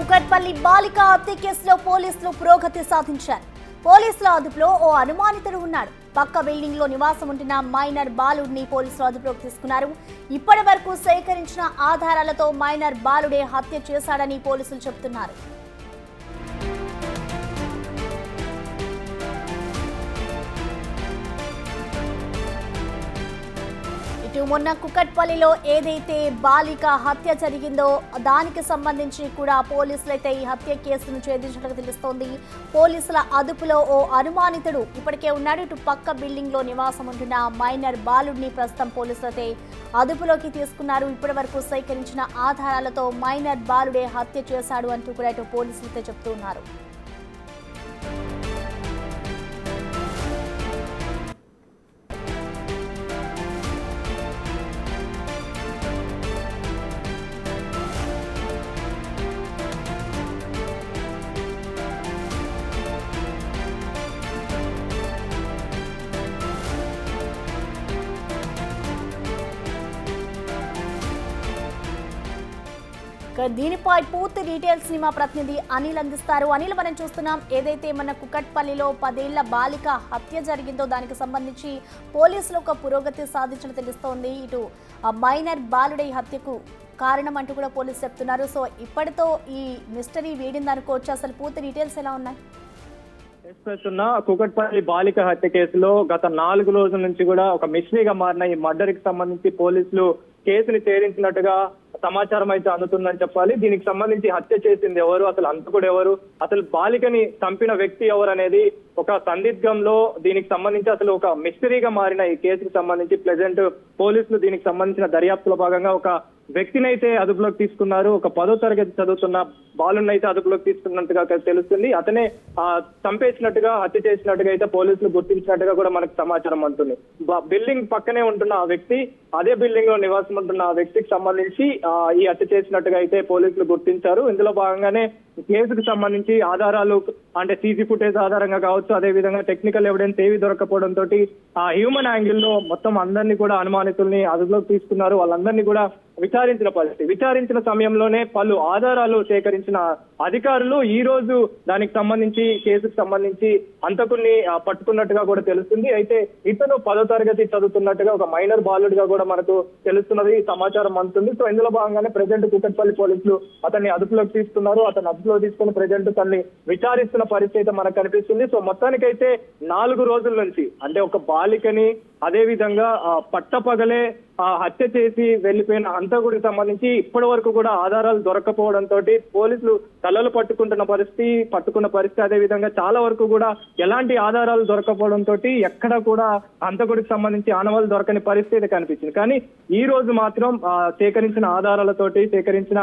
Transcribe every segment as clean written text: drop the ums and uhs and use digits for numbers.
కుకట్పల్లి బాలిక హత్య కేసులో పోలీసులు పురోగతి సాధించారు. పోలీసుల అదుపులో ఓ అనుమానితుడు ఉన్నాడు. పక్క బిల్డింగ్ లో నివాసం ఉంటున్న మైనర్ బాలుడిని పోలీసులు అదుపులోకి తీసుకున్నారు. ఇప్పటి వరకు సేకరించిన ఆధారాలతో మైనర్ బాలుడే హత్య చేశాడని పోలీసులు చెబుతున్నారు. ఇటు మొన్న కుకట్పల్లిలో ఏదైతే బాలిక హత్య జరిగిందో దానికి సంబంధించి కూడా పోలీసులైతే ఈ హత్య కేసును ఛేదించినట్టు తెలుస్తోంది. పోలీసుల అదుపులో ఓ అనుమానితుడు ఇప్పటికే ఉన్నాడు. ఇటు పక్క బిల్డింగ్ లో నివాసం ఉంటున్న మైనర్ బాలుడిని ప్రస్తుతం పోలీసులైతే అదుపులోకి తీసుకున్నారు. ఇప్పటి వరకు సేకరించిన ఆధారాలతో మైనర్ బాలుడే హత్య చేశాడు అంటూ కూడా ఇటు పోలీసులైతే చెప్తూ ఉన్నారు. దీనిపై పూర్తి డీటెయిల్స్ ని మా ప్రతినిధి అనిల్ అందిస్తారు. అనిల్, మనం చూస్తున్నాం ఏదైతే మన కుకట్పల్లిలో 10 ఏళ్ల బాలిక హత్య జరిగిందో దానికి సంబంధించి పోలీసులు ఒక పురోగతి సాధించడం తెలుస్తోంది. ఇటు మైనర్ బాలుడే హత్యకు కారణం అంటూ కూడా పోలీసులు చెప్తున్నారు. సో ఇప్పటితో ఈ మిస్టరీ వీడిందనుకోవచ్చు. అసలు పూర్తి డీటెయిల్స్ ఎలా ఉన్నాయి? కుకట్పల్లి బాలిక హత్య కేసులో గత 4 రోజుల నుంచి కూడా ఒక మిస్టరీగా మారిన ఈ మర్డర్ కి సంబంధించి పోలీసులు కేసుని ఛేదించినట్టుగా సమాచారం అయితే అందుతుందని చెప్పాలి. దీనికి సంబంధించి హత్య చేసింది ఎవరు, అసలు హంతకుడు ఎవరు, అసలు బాలికని చంపిన వ్యక్తి ఎవరు అనేది ఒక సందిగ్ధంలో దీనికి సంబంధించి అసలు ఒక మిస్టరీగా మారిన ఈ కేసుకు సంబంధించి ప్రెజెంట్ పోలీసులు దీనికి సంబంధించిన దర్యాప్తులో భాగంగా ఒక వ్యక్తిని అయితే అదుపులోకి తీసుకున్నారు. ఒక 10వ తరగతి చదువుతున్న బాలుని అయితే అదుపులోకి తీసుకున్నట్టుగా తెలుస్తుంది. అతనే చంపేసినట్టుగా హత్య చేసినట్టుగా అయితే పోలీసులు గుర్తించినట్టుగా కూడా మనకు సమాచారం అందుతుంది. బిల్డింగ్ పక్కనే ఉంటున్న ఆ వ్యక్తి, అదే బిల్డింగ్ లో నివాసం ఉంటున్న ఆ వ్యక్తికి సంబంధించి ఈ హత్య చేసినట్టుగా అయితే పోలీసులు గుర్తించారు. ఇందులో భాగంగానే కేసుకు సంబంధించి ఆధారాలు అంటే సీసీ ఫుటేజ్ ఆధారంగా కావచ్చు, అదే విధంగా టెక్నికల్ ఎవిడెన్స్ ఏవి దొరకపోవడంతో ఆ హ్యూమన్ యాంగిల్ లో మొత్తం అందరినీ కూడా అనుమానితుల్ని అదుపులోకి తీసుకున్నారు. వాళ్ళందరినీ కూడా విచారించిన సమయంలోనే పలు ఆధారాలు సేకరించిన అధికారులు ఈ రోజు దానికి సంబంధించి కేసుకు సంబంధించి హంతకుల్ని పట్టుకున్నట్టుగా కూడా తెలుస్తుంది. అయితే ఇతను 10వ తరగతి చదువుతున్నట్టుగా ఒక మైనర్ బాలుడిగా కూడా మనకు తెలుస్తున్నది సమాచారం అందుతుంది. సో ఇందులో భాగంగానే ప్రెజెంట్ కుకట్పల్లి పోలీసులు అతన్ని అదుపులోకి తీసుకున్నారు. అతను అదుపులో తీసుకుని ప్రెజెంట్ తనని విచారిస్తున్న పరిస్థితి మనకు కనిపిస్తుంది. సో మొత్తానికైతే 4 రోజుల నుంచి అంటే ఒక బాలికని అదే విధంగా పట్టపగలే హత్య చేసి వెళ్లిపోయిన హంతకుడికి సంబంధించి ఇప్పటి వరకు కూడా ఆధారాలు దొరకపోవడంతో పోలీసులు తలలు పట్టుకున్న పరిస్థితి అదే విధంగా చాలా వరకు కూడా ఎలాంటి ఆధారాలు దొరకపోవడంతో ఎక్కడ కూడా హంతకుడికి సంబంధించి ఆనవాళ్ళు దొరకని పరిస్థితి కనిపించింది. కానీ ఈ రోజు మాత్రం సేకరించిన ఆధారాలతోటి సేకరించిన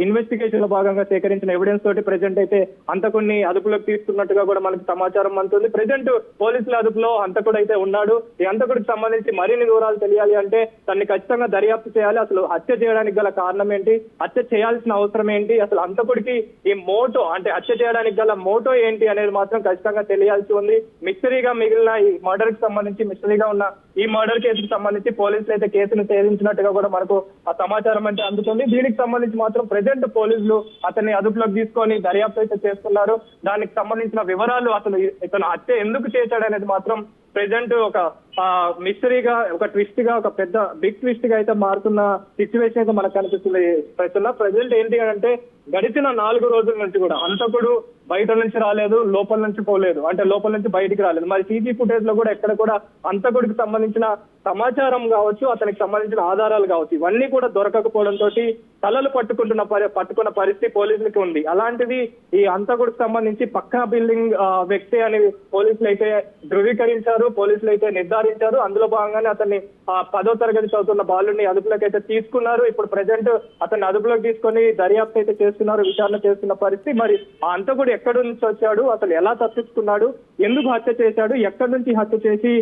ఇన్వెస్టిగేషన్ లో భాగంగా సేకరించిన ఎవిడెన్స్ తోటి ప్రెజెంట్ అయితే హంతకుడిని అదుపులోకి తీసుకున్నట్టుగా కూడా మనకు సమాచారం అందుతుంది. ప్రెజెంట్ పోలీసుల అదుపులో హంతకుడు అయితే ఉన్నాడు. ఈ హంతకుడికి సంబంధించి మరిన్ని వివరాలు తెలియాలి అంటే తనని ఖచ్చితంగా దర్యాప్తు చేయాలి. అసలు హత్య చేయడానికి గల కారణం ఏంటి, హత్య చేయాల్సిన అవసరం ఏంటి, అసలు హంతకుడికి ఈ మోటో అంటే హత్య చేయడానికి గల మోటో ఏంటి అనేది మాత్రం ఖచ్చితంగా తెలియాల్సి ఉంది. మిస్టరీగా మిగిలిన ఈ మర్డర్ కి సంబంధించి మిస్టరీగా ఉన్న ఈ మర్డర్ కేసుకు సంబంధించి పోలీసులు అయితే కేసును ఛేదించినట్టుగా కూడా మనకు ఆ సమాచారం అంటే అందుతుంది. దీనికి సంబంధించి మాత్రం ప్రెజెంట్ పోలీసులు అతన్ని అదుపులోకి తీసుకొని దర్యాప్తు అయితే చేస్తున్నారు. దానికి సంబంధించిన వివరాలు అసలు ఇతను హత్య ఎందుకు చేశాడు అనేది మాత్రం ప్రెజెంట్ ఒక మిస్టరీగా ఒక ట్విస్ట్ గా ఒక పెద్ద బిగ్ ట్విస్ట్ గా అయితే మారుతున్న సిచ్యువేషన్ అయితే మనకు కనిపిస్తుంది. ప్రెజెంట్ ఏంటి అంటే గడిచిన 4 రోజుల నుంచి కూడా హంతకుడు బయట నుంచి రాలేదు, లోపల నుంచి పోలేదు, అంటే లోపల నుంచి బయటికి రాలేదు. మరి సీసీ ఫుటేజ్ లో కూడా ఎక్కడ కూడా హంతకుడికి సంబంధించిన సమాచారం కావచ్చు, అతనికి సంబంధించిన ఆధారాలు కావచ్చు, ఇవన్నీ కూడా దొరకకపోవడంతో తలలు పట్టుకున్న పరిస్థితి పోలీసులకి ఉంది. అలాంటిది ఈ హంతకుడికి సంబంధించి పక్కా బిల్డింగ్ వ్యక్తి అని పోలీసులు అయితే ధృవీకరించారు, పోలీసులు అయితే నిర్ధారించారు. అందులో భాగంగానే అతన్ని 10వ తరగతి చదువుతున్న బాలుడిని అదుపులోకి అయితే తీసుకున్నారు. ఇప్పుడు ప్రెజెంట్ అతన్ని అదుపులోకి తీసుకొని దర్యాప్తు అయితే చేస్తున్నారు, విచారణ చేస్తున్న పరిస్థితి. మరి ఆ హంతకుడు ఎక్కడి నుంచి వచ్చాడు, అసలు ఎలా తప్పించుకున్నాడు, ఎందుకు హత్య చేశాడు, ఎక్కడి నుంచి హత్య చేసి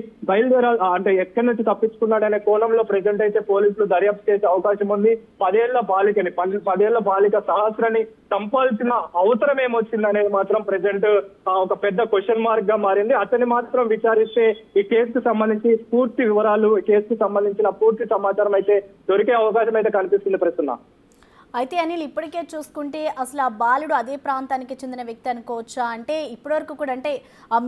అంటే ఎక్కడి నుంచి తప్పించుకున్నాడు అనే కోణంలో ప్రెజెంట్ అయితే పోలీసులు దర్యాప్తు చేసే అవకాశం ఉంది. 10 ఏళ్ల బాలిక సహస్రాన్ని చంపాల్సిన అవసరం ఏమొచ్చింది అనేది మాత్రం ప్రెజెంట్ ఒక పెద్ద క్వశ్చన్ మార్క్ గా మారింది. అతన్ని మాత్రం విచారిస్తే ఈ కేసుకు సంబంధించి పూర్తి వివరాలు, కేసుకు సంబంధించిన పూర్తి సమాచారం అయితే దొరికే అవకాశం అయితే కనిపిస్తుంది. ప్రస్తుతం అయితే అనిల్ ఇప్పటికే చూసుకుంటే అసలు ఆ బాలుడు అదే ప్రాంతానికి చెందిన వ్యక్తి అనుకోవచ్చా? అంటే ఇప్పటివరకు కూడా అంటే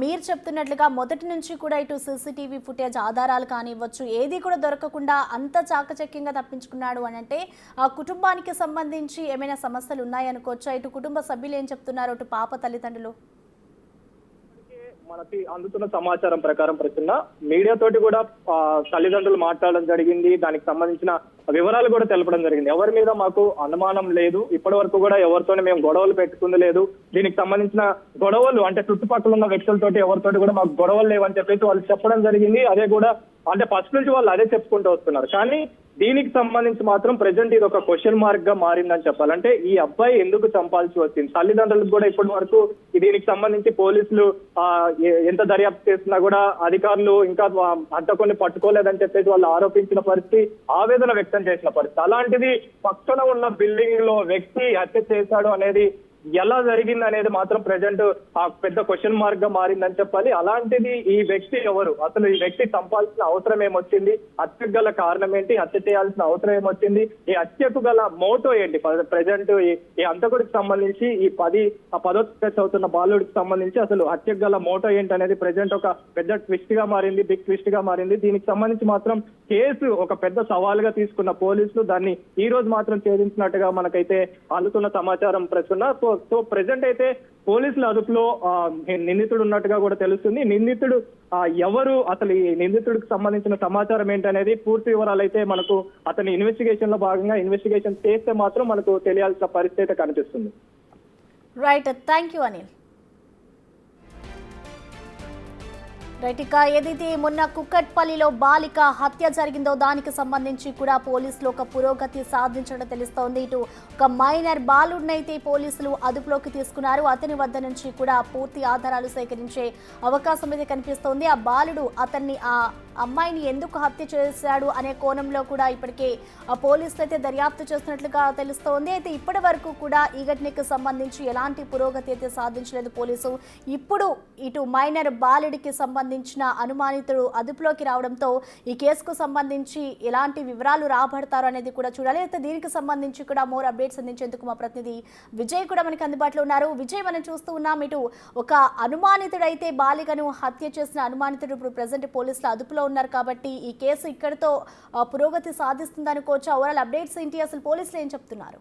మీరు చెప్తున్నట్లుగా మొదటి నుంచి కూడా ఇటు సీసీటీవీ ఫుటేజ్ ఆధారాలు కానివ్వచ్చు ఏది కూడా దొరకకుండా అంత చాకచక్యంగా తప్పించుకున్నాడు అని అంటే ఆ కుటుంబానికి సంబంధించి ఏమైనా సమస్యలు ఉన్నాయనుకోవచ్చా? ఇటు కుటుంబ సభ్యులు ఏం చెప్తున్నారు, ఇటు పాప తల్లిదండ్రులు? మనకి అందుతున్న సమాచారం ప్రకారం ప్రశ్న మీడియా తోటి కూడా తల్లిదండ్రులు మాట్లాడడం జరిగింది. దానికి సంబంధించిన వివరాలు కూడా తెలపడం జరిగింది. ఎవరి మీద మాకు అనుమానం లేదు, ఇప్పటి వరకు కూడా ఎవరితోనే మేము గొడవలు పెట్టుకుంది లేదు. దీనికి సంబంధించిన గొడవలు అంటే చుట్టుపక్కల ఉన్న వ్యక్తులతోటి ఎవరితోటి కూడా మాకు గొడవలు లేవని చెప్పేసి వాళ్ళు చెప్పడం జరిగింది. అదే కూడా అంటే ఫస్ట్ నుంచి వాళ్ళు అదే చెప్పుకుంటూ వస్తున్నారు. కానీ దీనికి సంబంధించి మాత్రం ప్రెసెంట్ ఇది ఒక క్వశ్చన్ మార్క్ గా మారిందని చెప్పాలంటే ఈ అబ్బాయి ఎందుకు చంపాల్సి వచ్చింది? తల్లిదండ్రులకు కూడా ఇప్పటి వరకు దీనికి సంబంధించి పోలీసులు ఎంత దర్యాప్తు చేస్తున్నా కూడా అధికారులు ఇంకా హంతకుని పట్టుకోలేదని చెప్పేసి వాళ్ళు ఆరోపించిన పరిస్థితి, ఆవేదన వ్యక్తం చేసిన పరిస్థితి. అలాంటిది పక్కన ఉన్న బిల్డింగ్ లో వ్యక్తి హత్య చేశాడు అనేది ఎలా జరిగింది అనేది మాత్రం ప్రెసెంట్ ఆ పెద్ద క్వశ్చన్ మార్క్ గా మారిందని చెప్పాలి. అలాంటిది ఈ వ్యక్తి ఎవరు, అసలు ఈ వ్యక్తి చంపాల్సిన అవసరం ఏమొచ్చింది, హత్యకు గల కారణం ఏంటి, హత్య చేయాల్సిన అవసరం ఏమొచ్చింది, ఈ హత్యకు గల మోటో ఏంటి, ప్రెసెంట్ ఈ హంతకుడికి సంబంధించి ఈ 10వ తరగతి చదువుతున్న బాలుడికి సంబంధించి అసలు హత్యకు గల మోటో ఏంటి అనేది ప్రెసెంట్ ఒక పెద్ద ట్విస్ట్ గా మారింది, బిగ్ ట్విస్ట్ గా మారింది. దీనికి సంబంధించి మాత్రం కేసు ఒక పెద్ద సవాలుగా తీసుకున్న పోలీసులు దాన్ని ఈ రోజు మాత్రం ఛేదించినట్టుగా మనకైతే అందుతున్న సమాచారం ప్రస్తున్న. సో ప్రెసెంట్ అయితే పోలీసుల అదుపులో నిందితుడు ఉన్నట్టుగా కూడా తెలుస్తుంది. నిందితుడు ఎవరు, అసలు ఈ నిందితుడికి సంబంధించిన సమాచారం ఏంటనేది పూర్తి వివరాలు అయితే మనకు అతని ఇన్వెస్టిగేషన్ లో భాగంగా ఇన్వెస్టిగేషన్ చేస్తే మాత్రం మనకు తెలియాల్సిన పరిస్థితి కనిపిస్తుంది. Right, thank you Anil. Right, ఇక ఏదైతే మొన్న కుక్కట్పల్లిలో బాలిక హత్య జరిగిందో దానికి సంబంధించి కూడా పోలీసులు ఒక పురోగతి సాధించడం తెలుస్తోంది. ఇటు ఒక మైనర్ బాలుడినైతే పోలీసులు అదుపులోకి తీసుకున్నారు. అతని వద్ద నుంచి కూడా పూర్తి ఆధారాలు సేకరించే అవకాశం అయితే కనిపిస్తోంది. ఆ బాలుడు ఆ అమ్మాయిని ఎందుకు హత్య చేశాడు అనే కోణంలో కూడా ఇప్పటికే పోలీసులు అయితే దర్యాప్తు చేస్తున్నట్లుగా తెలుస్తోంది. అయితే ఇప్పటి వరకు కూడా ఈ ఘటనకు సంబంధించి ఎలాంటి పురోగతి అయితే సాధించలేదు పోలీసు. ఇప్పుడు ఇటు మైనర్ బాలుడికి సంబంధించిన అనుమానితుడు అదుపులోకి రావడంతో ఈ కేసుకు సంబంధించి ఎలాంటి వివరాలు రాబడతారు అనేది కూడా చూడాలి. అయితే దీనికి సంబంధించి కూడా మోర్ అప్డేట్స్ అందించేందుకు మా ప్రతినిధి విజయ్ కూడా మనకి అందుబాటులో ఉన్నారు. విజయ్, మనం చూస్తూ ఉన్నాం ఇటు ఒక అనుమానితుడు అయితే బాలికను హత్య చేసిన అనుమానితుడు ఇప్పుడు ప్రెసెంట్ పోలీసుల అదుపులో ఉన్నారు కాబట్టి ఈ కేసు ఇక్కడితో పురోగతి సాధిస్తుంది అనుకోవచ్చు. ఓవరాల్ అప్డేట్స్ ఏంటి, అసలు పోలీసులు ఏం చెప్తున్నారు?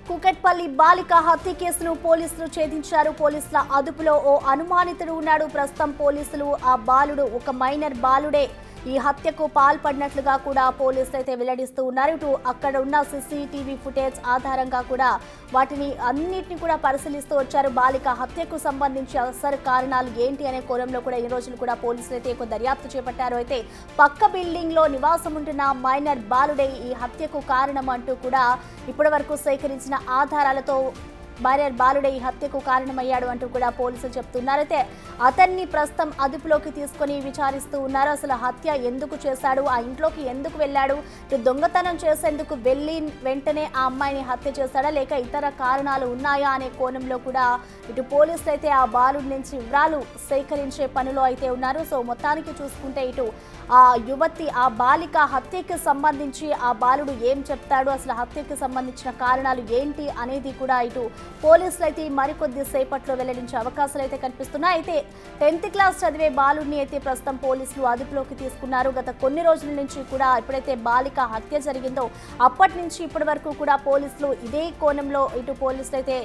కుకట్పల్లి బాలిక హత్య కేసును పోలీసులు ఛేదించారు. పోలీసుల అదుపులో ఓ అనుమానితుడు ఉన్నాడు. ప్రస్తుతం పోలీసులు ఆ బాలుడు ఒక మైనర్ బాలుడే ఈ హత్యకు పాల్పడినట్లుగా కూడా పోలీసులు అయితే వెల్లడిస్తూ ఉన్నారు. ఇటు అక్కడ ఉన్న సీసీటీవీ ఫుటేజ్ ఆధారంగా కూడా వాటిని అన్నిటిని కూడా పరిశీలిస్తూ వచ్చారు. బాలిక హత్యకు సంబంధించి అసలు కారణాలు ఏంటి అనే కోణంలో కూడా ఈ రోజులు కూడా పోలీసులు అయితే ఒక దర్యాప్తు చేపట్టారు. అయితే పక్క బిల్డింగ్ లో నివాసం ఉంటున్న మైనర్ బాలుడే ఈ హత్యకు కారణం అంటూ కూడా ఇప్పటి వరకు సేకరించిన ఆధారాలతో మైనర్ బాలుడే ఈ హత్యకు కారణమయ్యాడు అంటూ కూడా పోలీసులు చెప్తున్నారు. అయితే అతన్ని ప్రస్తుతం అదుపులోకి తీసుకొని విచారిస్తూ ఉన్నారు. అసలు హత్య ఎందుకు చేశాడు, ఆ ఇంట్లోకి ఎందుకు వెళ్ళాడు, ఇటు దొంగతనం చేసేందుకు వెళ్ళి వెంటనే ఆ అమ్మాయిని హత్య చేశాడా లేక ఇతర కారణాలు ఉన్నాయా అనే కోణంలో కూడా ఇటు పోలీసులు అయితే ఆ బాలుడి నుంచి వివరాలు సేకరించే పనిలో అయితే ఉన్నారు. సో మొత్తానికి చూసుకుంటే ఇటు ఆ యువతి ఆ బాలిక హత్యకి సంబంధించి ఆ బాలుడు ఏం చెప్తాడు, అసలు హత్యకి సంబంధించిన కారణాలు ఏంటి అనేది కూడా ఇటు పోలీసులు అయితే మరికొద్ది సేపట్లో వెల్లడించే అవకాశాలు అయితే కనిపిస్తున్నాయి. అయితే 10th క్లాస్ చదివే బాలుడిని అయితే ప్రస్తుతం పోలీసులు అదుపులోకి తీసుకున్నారు. గత కొన్ని రోజుల నుంచి కూడా ఎప్పుడైతే బాలిక హత్య జరిగిందో అప్పటి నుంచి ఇప్పటి వరకు కూడా పోలీసులు ఇదే కోణంలో ఇటు పోలీసులు అయితే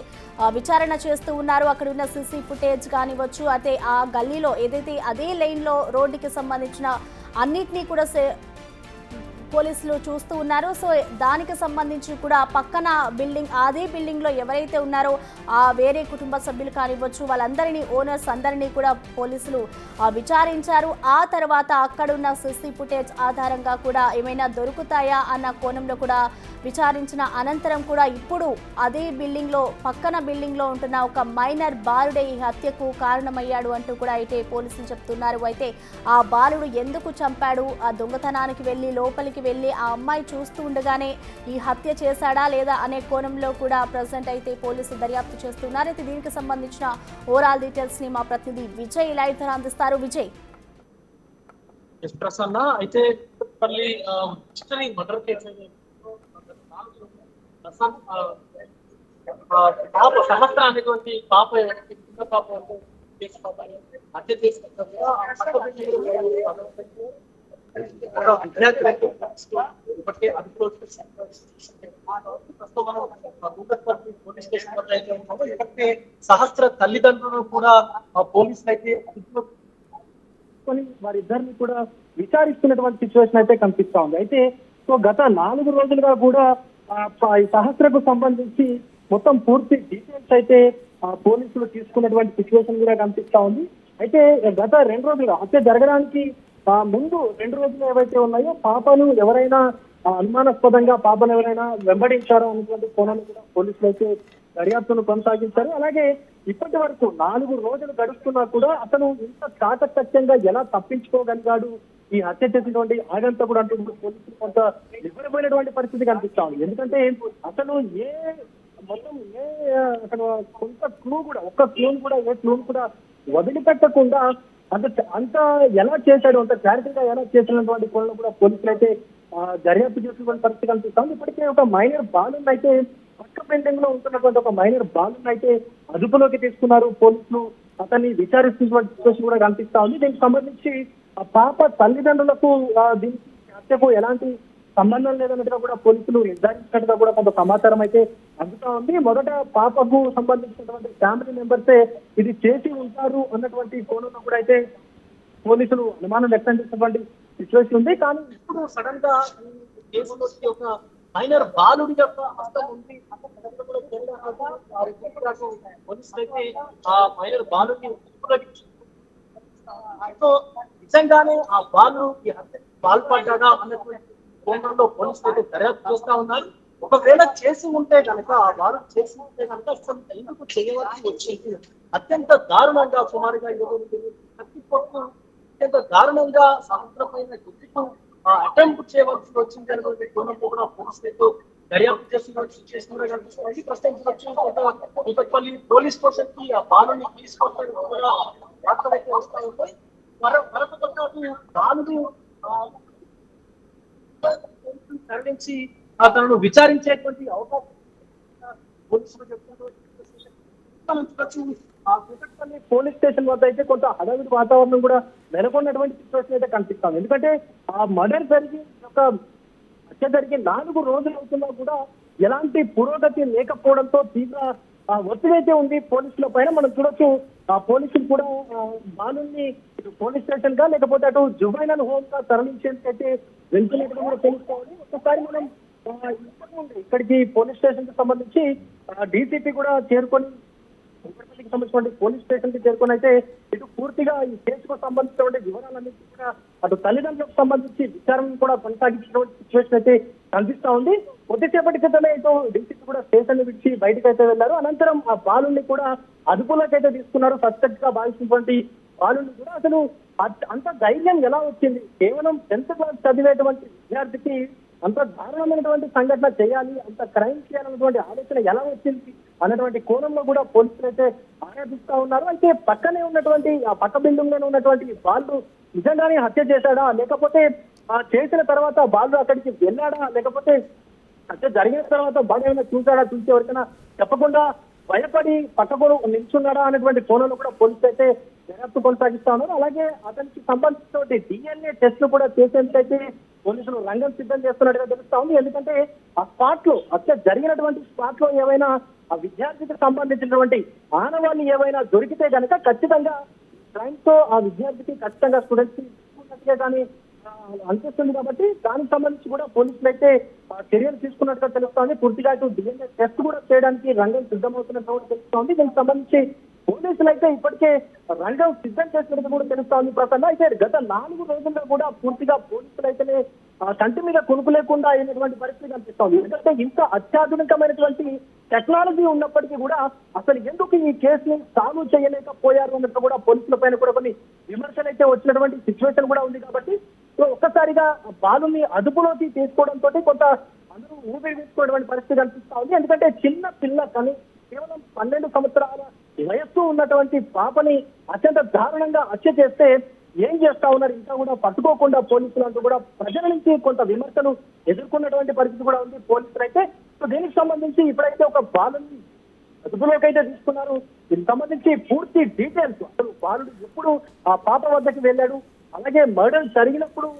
విచారణ చేస్తూ ఉన్నారు. అక్కడ ఉన్న సీసీ ఫుటేజ్ కానివ్వచ్చు, అయితే ఆ గల్లీలో ఏదైతే అదే లైన్లో రోడ్డుకి సంబంధించిన అన్నిటినీ కూడా పోలీసులు చూస్తూ ఉన్నారు. సో దానికి సంబంధించి కూడా పక్కన బిల్డింగ్ అదే బిల్డింగ్లో ఎవరైతే ఉన్నారో ఆ వేరే కుటుంబ సభ్యులు కానివ్వచ్చు వాళ్ళందరినీ ఓనర్స్ అందరినీ కూడా పోలీసులు విచారించారు. ఆ తర్వాత అక్కడున్న సీసీ ఫుటేజ్ ఆధారంగా కూడా ఏమైనా దొరుకుతాయా అన్న కోణంలో కూడా విచారించిన అనంతరం కూడా ఇప్పుడు అదే బిల్డింగ్లో పక్కన బిల్డింగ్లో ఉంటున్న ఒక మైనర్ బాలుడే ఈ హత్యకు కారణమయ్యాడు అంటూ కూడా అయితే పోలీసులు చెప్తున్నారు. అయితే ఆ బాలుడు ఎందుకు చంపాడు, ఆ దొంగతనానికి వెళ్ళి లోపలికి వెళ్ళి ఆ అమ్మాయి చూస్తూ ఉండగానే ఈ హత్య చేశాడా లేదా అనే కోణంలో కూడా ప్రజెంట్ అయితే పోలీసులు దర్యాప్తు చేస్తున్నారు. అయితే దీనికి సంబంధించిన ఓవరాల్ డీటెయిల్స్ ని మా ప్రతినిధి విజయ్ లైవ్ ద్వారా అందిస్తారు. విజయ్. ఎస్ ప్రసన్న అయితే మళ్ళీ చిత్తని మర్డర్ కేసు పాప సంవత్సరం అనేటువంటి పాప చిన్న పాప హత్య చేసిన ఇప్పటికే అదుపులో పోలీస్ స్టేషన్ వద్ద అయితే ఉన్నామో ఇప్పటికే సహస్ర తల్లిదండ్రులు కూడా పోలీసులు అయితే అదుపులో వారిద్దరిని కూడా విచారిస్తున్నటువంటి సిచ్యువేషన్ అయితే కనిపిస్తా ఉంది. అయితే సో గత 4 రోజులుగా కూడా ఈ సహస్రకు సంబంధించి మొత్తం పూర్తి డీటెయిల్స్ అయితే పోలీసులు తీసుకున్నటువంటి సిచ్యువేషన్ కూడా కనిపిస్తా ఉంది. అయితే గత 2 రోజులుగా హత్య జరగడానికి ముందు 2 రోజులు ఏవైతే ఉన్నాయో పాపను ఎవరైనా అనుమానాస్పదంగా పాపను ఎవరైనా వెంబడించారో అనేటువంటి కోణాలు కూడా పోలీసులు అయితే దర్యాప్తును కొనసాగించారు. అలాగే ఇప్పటి వరకు 4 రోజులు గడుస్తున్నా కూడా అతను ఇంత చాకచక్యంగా ఎలా తప్పించుకోగలిగాడు ఈ హత్య చేసినటువంటి ఆగంతకుడు అంటూ పోలీసులు కొంత నివ్వెరపోయినటువంటి పరిస్థితి కనిపిస్తా ఉంది. ఎందుకంటే అసలు అసలు కొంత క్లూ కూడా ఒక్క క్లూను కూడా ఏ క్లూను కూడా వదిలిపెట్టకుండా అంత ఎలా చేశాడు అంత క్లారిటీగా ఎలా చేసినటువంటి కోణంలో కూడా పోలీసులు అయితే దర్యాప్తు చేసినటువంటి పరిస్థితి కనిపిస్తా ఉంది. ఇప్పటికే ఒక మైనర్ బాలుని అయితే పక్క బిల్డింగ్ లో ఉంటున్నటువంటి ఒక మైనర్ బాలుని అయితే అదుపులోకి తీసుకున్నారు పోలీసులు. అతన్ని విచారిస్తున్నటువంటి సిచ్యువేషన్ కూడా కనిపిస్తా ఉంది. దీనికి సంబంధించి ఆ పాప తల్లిదండ్రులకు దీనికి హత్యకు ఎలాంటి సంబంధం లేదన్నట్టుగా కూడా పోలీసులు నిర్ధారించినట్టుగా కూడా కొంత సమాచారం అయితే అందుతా ఉంది. మొదట పాపకు సంబంధించినటువంటి ఫ్యామిలీ మెంబర్సే ఇది చేసి ఉంటారు అన్నటువంటి కోణంలో కూడా అయితే పోలీసులు అనుమానం వ్యక్తం చేసినటువంటి సిచ్యువేషన్ ఉంది. కానీ ఇప్పుడు సడన్ గా ఈ కేసులో ఒక మైనర్ బాలుడి యొక్క హస్తం ఉంది పోలీసులు అయితే ఆ మైనర్ బాలుని నిజంగానే ఆ బాలు ఈ హత్యకు పాల్పడ్డా అన్నటువంటి కోణంలో పోలీసులు అయితే దర్యాప్తు చేస్తా ఉన్నారు. ఒకవేళ చేసి ఉంటే కనుక ఆ బాలు చేసి ఉంటే కనుక అసలు ఎందుకు చేయవలసి వచ్చింది, అత్యంత దారుణంగా సుమారుగా 20 కత్తిపోట్లు అత్యంత దారుణంగా సముద్రమైన గుర్తుకు అటెంప్ట్ చేయవలసి వచ్చింది అనేటువంటి కోణంలో కూడా పోలీసులతో దర్యాప్తు చేస్తున్న సిచ్యువేషన్ కూడా కనిపిస్తుంది. ప్రస్తుతం కూకట్పల్లి పోలీస్ స్టేషన్ కి ఆ బాలుని తీసుకొచ్చడానికి కూడా వార్తలు అయితే వస్తా ఉంటాయి. మరొక పాటు బాలుడు తరలించి తనను విచారించేటువంటి అవకాశం పోలీసులు చెప్తున్నారు. పోలీస్ స్టేషన్ వద్ద అయితే కొంత హడావిడి వాతావరణం కూడా నెలకొన్నటువంటి సిచ్యువేషన్ అయితే కనిపిస్తాం. ఎందుకంటే ఆ మర్డర్ జరిగి ఒక హత్య జరిగి 4 రోజులు అవుతున్నా కూడా ఎలాంటి పురోగతి లేకపోవడంతో తీవ్ర ఒత్తిడి అయితే ఉంది పోలీసుల పైన. మనం చూడొచ్చు ఆ పోలీసులు కూడా బాలుని ఇటు పోలీస్ స్టేషన్ గా లేకపోతే అటు జువైనల్ హోమ్ గా తరలించేందుకైతే వెళ్తున్నట్టుగా కూడా తెలుస్తా ఉంది. ఒక్కసారి మనం ఇక్కడికి పోలీస్ స్టేషన్ కి సంబంధించి డీసీపీ కూడా చేరుకొని కూకట్పల్లికి సంబంధించిన పోలీస్ స్టేషన్ కి చేరుకొని అయితే ఇటు పూర్తిగా ఈ కేసుకు సంబంధించినటువంటి వివరాలన్నింటి కూడా అటు తల్లిదండ్రులకు సంబంధించి విచారణ కూడా కొనసాగించినటువంటి సిచ్యువేషన్ అయితే కనిపిస్తా ఉంది. కొద్దిసేపటి క్రితమే ఇటు డీసీపీ కూడా స్టేషన్ విడిచి బయటకు అయితే వెళ్లారు. అనంతరం ఆ బాలుని కూడా అదుపులోకి అయితే తీసుకున్నారు. సస్పెక్ట్ గా భావించినటువంటి బాలుని కూడా అసలు అంత ధైర్యం ఎలా వచ్చింది, కేవలం 10th క్లాస్ చదివేటువంటి విద్యార్థికి అంత దారుణమైనటువంటి సంఘటన చేయాలి, అంత క్రైమ్ చేయాలన్నటువంటి ఆలోచన ఎలా వచ్చింది అన్నటువంటి కోణంలో కూడా పోలీసులు అయితే ఆరాధిస్తా ఉన్నారు. అయితే పక్కనే ఉన్నటువంటి ఆ పక్క బిల్డింగ్ లోనే ఉన్నటువంటి బాలు నిజంగానే హత్య చేశాడా, లేకపోతే చేసిన తర్వాత బాలు అక్కడికి వెళ్ళాడా, లేకపోతే హత్య జరిగిన తర్వాత బాలు ఏమైనా చూశాడా, చూసి ఎవరికైనా చెప్పకుండా భయపడి పక్కకు నిల్చున్నాడా అనేటువంటి కోణంలో కూడా పోలీసులు అయితే దర్యాప్తు కొనసాగిస్తా ఉన్నారు. అలాగే అతనికి సంబంధించినటువంటి DNA టెస్ట్లు కూడా చేసేందుకైతే పోలీసులు రంగం సిద్ధం చేస్తున్నట్టుగా తెలుస్తా ఉంది. ఎందుకంటే ఆ స్పాట్ లో హత్య జరిగినటువంటి స్పాట్ లో ఏవైనా ఆ విద్యార్థికి సంబంధించినటువంటి ఆనవాళ్ళు ఏవైనా దొరికితే కనుక ఖచ్చితంగా క్రైమ్ తో ఆ విద్యార్థికి ఖచ్చితంగా స్టూడెంట్స్ తీసుకున్నట్టుగా కానీ అనిపిస్తుంది. కాబట్టి దానికి సంబంధించి కూడా పోలీసులు అయితే చర్యలు తీసుకున్నట్టుగా తెలుస్తోంది. పూర్తిగా ఇటు DNA టెస్ట్ కూడా చేయడానికి రంగం సిద్ధమవుతున్నట్టు కూడా తెలుస్తోంది. దీనికి సంబంధించి పోలీసులు అయితే ఇప్పటికే రంగం సిద్ధం చేసినట్టు కూడా తెలుస్తోంది. ప్రసన్న అయితే గత 4 రోజుల్లో కూడా పూర్తిగా పోలీసులు అయితేనే కంటి మీద కొనుక్కు లేకుండా అయినటువంటి పరిస్థితి కనిపిస్తోంది. ఎందుకంటే ఇంత అత్యాధునికమైనటువంటి టెక్నాలజీ ఉన్నప్పటికీ కూడా అసలు ఎందుకు ఈ కేసుని సాల్వ్ చేయలేకపోయారు అన్నట్టు కూడా పోలీసుల పైన కూడా కొన్ని విమర్శలు అయితే వచ్చినటువంటి సిచ్యువేషన్ కూడా ఉంది. కాబట్టి ఒక్కసారిగా బాలుని అదుపులోకి తీసుకోవడంతో కొంత అందరూ ఊపిరి తీసుకోవడం పరిస్థితి కనిపిస్తా ఉంది. ఎందుకంటే చిన్న పిల్ల కానీ కేవలం 12 సంవత్సరాల వయస్సు ఉన్నటువంటి పాపని అత్యంత దారుణంగా హత్య చేస్తే ఏం చేస్తా ఉన్నారు ఇంకా కూడా పట్టుకోకుండా పోలీసులు అంటూ కూడా ప్రజల నుంచి కొంత విమర్శలు ఎదుర్కొన్నటువంటి పరిస్థితి కూడా ఉంది పోలీసులు అయితే. సో దీనికి సంబంధించి ఇప్పుడైతే ఒక బాలుని అదుపులోకి అయితే తీసుకున్నారు. దీనికి సంబంధించి పూర్తి డీటెయిల్స్, అసలు బాలుడు ఎప్పుడు ఆ పాప వద్దకు వెళ్ళాడు, అలాగే మర్డర్ జరిగినప్పుడు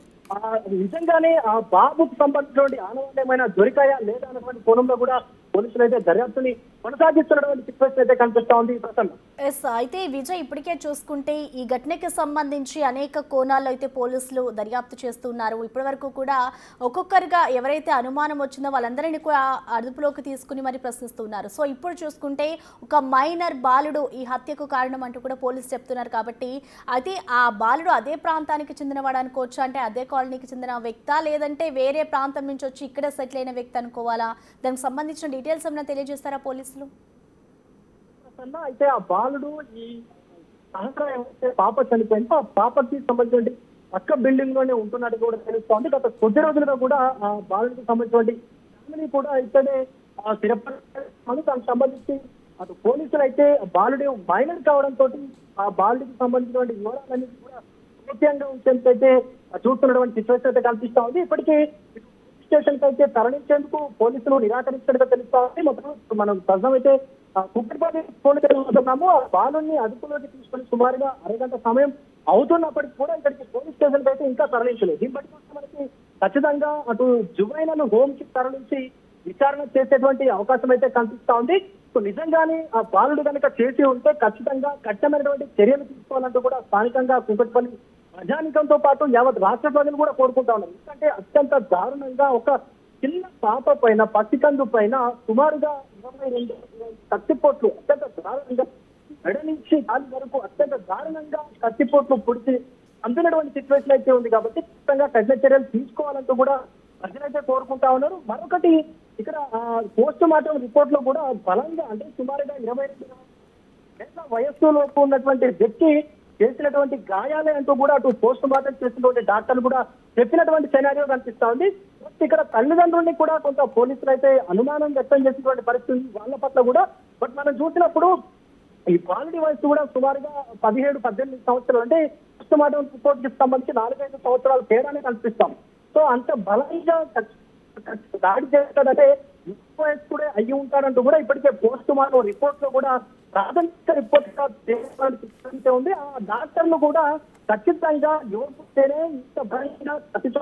నిజంగానే ఆ బాబుకు సంబంధించినటువంటి ఆనవాళ్ళు ఏమైనా దొరికాయా లేదా అన్నటువంటి కోణంలో కూడా పోలీసులు అయితే దర్యాప్తుని కొనసాగిస్తున్నటువంటి సిచ్యువేషన్ అయితే కనిపిస్తా ఉంది ప్రసన్న. ఎస్, అయితే విజయ్ ఇప్పటికే చూసుకుంటే ఈ ఘటనకి సంబంధించి అనేక కోణాల్లో అయితే పోలీసులు దర్యాప్తు చేస్తున్నారు. ఇప్పటి వరకు కూడా ఒక్కొక్కరుగా ఎవరైతే అనుమానం వచ్చిందో వాళ్ళందరినీ కూడా అదుపులోకి తీసుకుని మరి ప్రశ్నిస్తున్నారు. సో ఇప్పుడు చూసుకుంటే ఒక మైనర్ బాలుడు ఈ హత్యకు కారణం అంటూ కూడా పోలీసు చెప్తున్నారు. కాబట్టి అయితే ఆ బాలుడు అదే ప్రాంతానికి చెందినవాడు అనుకోవచ్చు, అంటే అదే కాలనీకి చెందిన వ్యక్తా లేదంటే వేరే ప్రాంతం నుంచి వచ్చి ఇక్కడే సెటిల్ అయిన వ్యక్తి అనుకోవాలా? దానికి సంబంధించిన డీటెయిల్స్ ఏమైనా తెలియజేస్తారా పోలీసులు? అయితే ఆ బాలుడు ఈ సహకారం పాప చనిపోయింది, ఆ పాపకి సంబంధించిన పక్క బిల్డింగ్ లోనే ఉంటున్నట్టు కూడా తెలుస్తోంది. గత కొద్ది రోజులుగా కూడా ఆ బాలుడికి సంబంధించిన ఫ్యామిలీ కూడా ఇక్కడే స్థిరపడి దానికి సంబంధించి అటు పోలీసులు అయితే బాలుడు మైనర్ కావడంతో ఆ బాలుడికి సంబంధించినటువంటి వివరాలన్నీ కూడా ముఖ్యంగా ఉంచేందుకైతే చూస్తున్నటువంటి సిచ్యువేషన్ అయితే కనిపిస్తా ఉంది. ఇప్పటికీ స్టేషన్ కి అయితే తరలించేందుకు పోలీసులు నిరాకరించినట్టుగా తెలుస్తా ఉంది. మొత్తం మనం ప్రజలు అయితే కుక్కటిపల్లి పోలీసులు ఆ బాలుని అదుపులోకి తీసుకొని సుమారుగా అరగంట సమయం అవుతున్నప్పటికీ కూడా ఇక్కడికి పోలీస్ స్టేషన్ కి అయితే ఇంకా తరలించలేదు. దీన్ని బట్టి చూస్తే మనకి ఖచ్చితంగా అటు జువైనల్ హోమ్ కి తరలించి విచారణ చేసేటువంటి అవకాశం అయితే కనిపిస్తా ఉంది. సో నిజంగానే ఆ బాలుడు కనుక చేసి ఉంటే ఖచ్చితంగా కఠినమైనటువంటి చర్యలు తీసుకోవాలంటూ కూడా స్థానికంగా కుక్కటిపల్లి ప్రజానికంతో పాటు యావత్ రాష్ట్ర ప్రజలు కూడా కోరుకుంటా ఉన్నారు. ఎందుకంటే అత్యంత దారుణంగా ఒక చిన్న పాప పైన పసికందు పైన సుమారుగా 22 కత్తిపోట్లు అత్యంత దారుణంగా మెడ నుంచి కాలి వరకు అత్యంత దారుణంగా కత్తిపోట్లు పొడిచి అందునటువంటి సిచ్యువేషన్ అయితే ఉంది. కాబట్టి ఖచ్చితంగా కఠిన చర్యలు తీసుకోవాలంటూ కూడా ప్రజలైతే కోరుకుంటా ఉన్నారు. మరొకటి ఇక్కడ పోస్ట్ మార్టం రిపోర్ట్ లో కూడా బలంగా అంటే సుమారుగా 22 ఏళ్ల వయస్సులోపు ఉన్నటువంటి వ్యక్తి చేసినటువంటి గాయాలే అంటూ కూడా అటు పోస్ట్ మార్టం చేసినటువంటి డాక్టర్లు కూడా చెప్పినటువంటి సెనారియో కనిపిస్తా ఉంది. ఇక్కడ తల్లిదండ్రుల్ని కూడా కొంత పోలీసులు అయితే అనుమానం వ్యక్తం చేసినటువంటి పరిస్థితి వాళ్ళ పట్ల కూడా. బట్ మనం చూసినప్పుడు ఈ బాలుడి వయసు కూడా సుమారుగా 17-18 సంవత్సరాలు, అంటే పోస్ట్ మార్టం రిపోర్ట్ కి సంబంధించి 4-5 సంవత్సరాల తేడానే కనిపిస్తాం. సో అంత బలంగా దాడి చేస్తాడంటే వయసు కూడా అయ్యి ఉంటాడంటూ కూడా ఇప్పటికే పోస్ట్ మార్టం రిపోర్ట్ లో కూడా ప్రాథమిక రిపోర్ట్ ఉంది. ఆ డాక్టర్లు కూడా ఖచ్చితంగా యువతేనే ఇంత బలంగా కత్తితో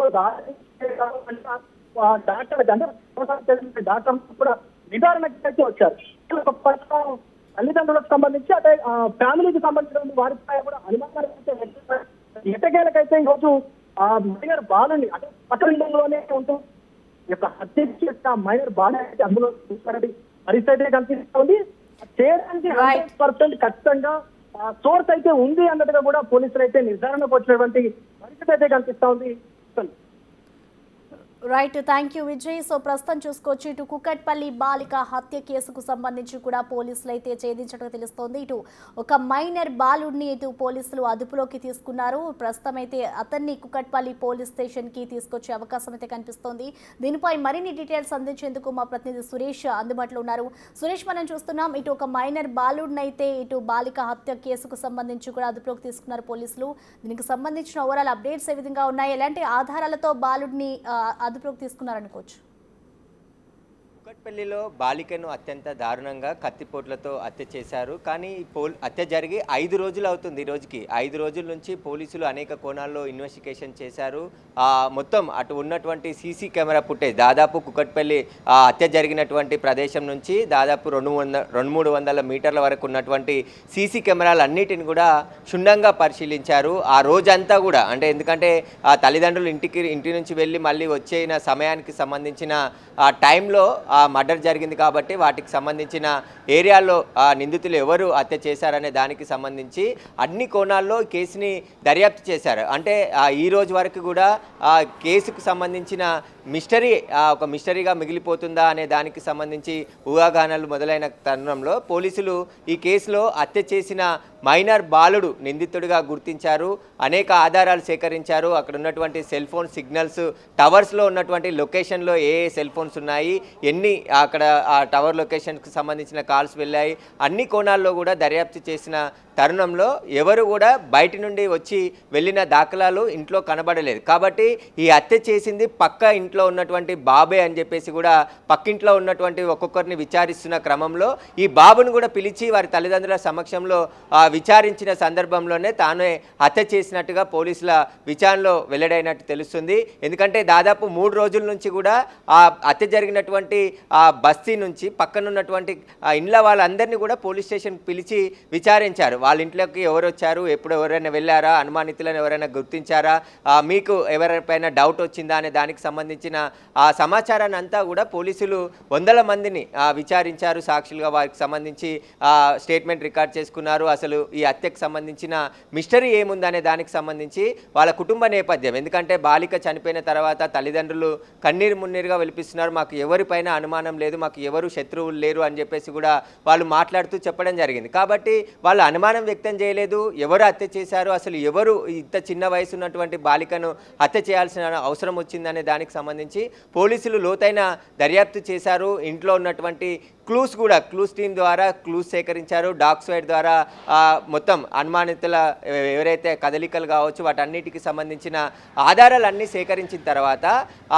డాక్టర్ అంటే డాక్టర్లు కూడా నిర్ధారణకి అయితే వచ్చారు. తల్లిదండ్రులకు సంబంధించి అంటే ఫ్యామిలీకి సంబంధించిన వారిపై కూడా అనుమానాలు ఎటకేలకైతే ఈరోజు ఆ మైనర్ బాలుని అంటే పట్టణంలోనే ఉంటూ యొక్క హత్య చేసిన మైనర్ బాలు అయితే అందులో చూసినటువంటి పరిస్థితి కనిపిస్తుంది. చేయడానికి 100% ఖచ్చితంగా సోర్స్ అయితే ఉంది అన్నట్టుగా కూడా పోలీసులు అయితే నిర్ధారణకు వచ్చినటువంటి పరిస్థితి అయితే కనిపిస్తా ఉంది. Right, thank you Vijay. So ప్రస్తుతం చూసుకోవచ్చు ఇటు కుక్కట్పల్లి బాలిక హత్య కేసుకు సంబంధించి కూడా పోలీసులు అయితే ఛేదించడం తెలుస్తోంది. ఇటు ఒక మైనర్ బాలుడిని ఇటు పోలీసులు అదుపులోకి తీసుకున్నారు. ప్రస్తుతం అయితే అతన్ని కుక్కట్పల్లి పోలీస్ స్టేషన్ కి తీసుకొచ్చే అవకాశం అయితే కనిపిస్తోంది. దీనిపై మరిన్ని డీటెయిల్స్ అందించేందుకు మా ప్రతినిధి సురేష్ అందుబాటులో ఉన్నారు. సురేష్, మనం చూస్తున్నాం ఇటు ఒక మైనర్ బాలుడిని అయితే ఇటు బాలిక హత్య కేసుకు సంబంధించి కూడా అదుపులోకి తీసుకున్నారు పోలీసులు. దీనికి సంబంధించిన ఓవరాల్ అప్డేట్స్ ఏ విధంగా ఉన్నాయి, ఎలాంటి ఆధారాలతో బాలుడిని అదుపులోకి తీసుకున్నారనుకోవచ్చు? కుక్కట్పల్లిలో బాలికను అత్యంత దారుణంగా కత్తిపోట్లతో హత్య చేశారు. కానీ హత్య జరిగి 5 రోజులు అవుతుంది. ఈ రోజుకి 5 రోజుల నుంచి పోలీసులు అనేక కోణాల్లో ఇన్వెస్టిగేషన్ చేశారు. మొత్తం అటు ఉన్నటువంటి సీసీ కెమెరా ఫుటేజ్ దాదాపు కుక్కట్పల్లి హత్య జరిగినటువంటి ప్రదేశం నుంచి దాదాపు 200-300 మీటర్ల వరకు ఉన్నటువంటి సీసీ కెమెరాలు అన్నిటిని కూడా క్షుణ్ణంగా పరిశీలించారు. ఆ రోజంతా కూడా అంటే ఎందుకంటే ఆ తల్లిదండ్రులు ఇంటి నుంచి వెళ్ళి మళ్ళీ వచ్చేన సమయానికి సంబంధించిన ఆ టైంలో మర్డర్ జరిగింది కాబట్టి వాటికి సంబంధించిన ఏరియాలో నిందితులు ఎవరు హత్య చేశారనే దానికి సంబంధించి అన్ని కోణాల్లో కేసుని దర్యాప్తు చేశారు. అంటే ఈ రోజు వరకు కూడా కేసుకు సంబంధించిన మిస్టరీ ఒక మిస్టరీగా మిగిలిపోతుందా అనే దానికి సంబంధించి ఊహాగానాలు మొదలైన తరుణంలో పోలీసులు ఈ కేసులో హత్య చేసిన మైనర్ బాలుడు నిందితుడిగా గుర్తించారు. అనేక ఆధారాలు సేకరించారు. అక్కడ ఉన్నటువంటి సెల్ ఫోన్ సిగ్నల్స్, టవర్స్లో ఉన్నటువంటి లొకేషన్లో ఏ సెల్ ఫోన్స్ ఉన్నాయి, ఎన్ని అక్కడ ఆ టవర్ లొకేషన్కి సంబంధించిన కాల్స్ వెళ్ళాయి, అన్ని కోణాల్లో కూడా దర్యాప్తు చేసిన తరుణంలో ఎవరు కూడా బయటి నుండి వచ్చి వెళ్ళిన దాఖలాలు ఇంట్లో కనబడలేదు. కాబట్టి ఈ హత్య చేసింది పక్క ఇంట్లో ఉన్నటువంటి బాబే అని చెప్పేసి కూడా పక్కింట్లో ఉన్నటువంటి ఒక్కొక్కరిని విచారిస్తున్న క్రమంలో ఈ బాబును కూడా పిలిచి వారి తల్లిదండ్రుల సమక్షంలో విచారించిన సందర్భంలోనే తానే హత్య చేసినట్టుగా పోలీసుల విచారణలో వెల్లడైనట్టు తెలుస్తుంది. ఎందుకంటే దాదాపు 3 రోజుల నుంచి కూడా ఆ హత్య జరిగినటువంటి ఆ బస్తీ నుంచి పక్కనున్నటువంటి ఇండ్ల వాళ్ళందరినీ కూడా పోలీస్ స్టేషన్ పిలిచి విచారించారు. వాళ్ళ ఇంట్లోకి ఎవరు వచ్చారు, ఎప్పుడు ఎవరైనా వెళ్ళారా, అనుమానితులను ఎవరైనా గుర్తించారా, మీకు ఎవరిపైన డౌట్ వచ్చిందా అనే దానికి సంబంధించిన ఆ సమాచారాన్ని అంతా కూడా పోలీసులు 100 మందిని విచారించారు. సాక్షులుగా వారికి సంబంధించి స్టేట్మెంట్ రికార్డ్ చేసుకున్నారు. అసలు ఈ హత్యకు సంబంధించిన మిస్టరీ ఏముందనే దానికి సంబంధించి వాళ్ళ కుటుంబ నేపథ్యం, ఎందుకంటే బాలిక చనిపోయిన తర్వాత తల్లిదండ్రులు కన్నీరు మున్నీరుగా వెలిపిస్తున్నారు. మాకు ఎవరిపైన అనుమానం లేదు, మాకు ఎవరు శత్రువులు లేరు అని చెప్పేసి కూడా వాళ్ళు మాట్లాడుతూ చెప్పడం జరిగింది. కాబట్టి వాళ్ళు అనుమానం వ్యక్తం చేయలేదు. ఎవరు హత్య చేశారు, అసలు ఎవరు ఇంత చిన్న వయసు ఉన్నటువంటి బాలికను హత్య చేయాల్సిన అవసరం వచ్చిందనే దానికి సంబంధించి పోలీసులు లోతైన దర్యాప్తు చేశారు. ఇంట్లో ఉన్నటువంటి క్లూస్ టీం ద్వారా క్లూస్ సేకరించారు. డాగ్ స్క్వాడ్ ద్వారా మొత్తం అనుమానితుల ఎవరైతే కదలికలు కావచ్చు వాటన్నిటికి సంబంధించిన ఆధారాలన్నీ సేకరించిన తర్వాత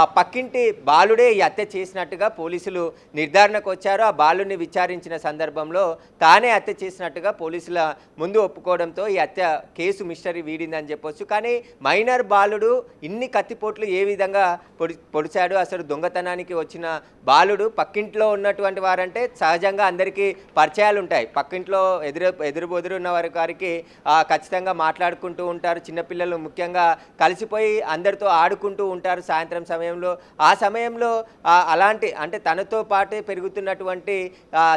ఆ పక్కింటి బాలుడే ఈ హత్య చేసినట్టుగా పోలీసులు నిర్ధారణకు వచ్చారు. ఆ బాలుని విచారించిన సందర్భంలో తానే హత్య చేసినట్టుగా పోలీసుల ముందు ఒప్పుకోవడంతో ఈ హత్య కేసు మిస్టరీ వీడిందని చెప్పొచ్చు. కానీ మైనర్ బాలుడు ఇన్ని కత్తిపోట్లు ఏ విధంగా పొడిచాడు, అసలు దొంగతనానికి వచ్చిన బాలుడు పక్కింట్లో ఉన్నటువంటి వారంటే సహజంగా అందరికీ పరిచయాలు ఉంటాయి. పక్కింట్లో ఎదురు ఉన్న వారికి ఖచ్చితంగా మాట్లాడుకుంటూ ఉంటారు. చిన్నపిల్లలు ముఖ్యంగా కలిసిపోయి అందరితో ఆడుకుంటూ ఉంటారు సాయంత్రం సమయంలో. ఆ సమయంలో అలాంటి అంటే తనతో పాటే పెరుగుతున్నటువంటి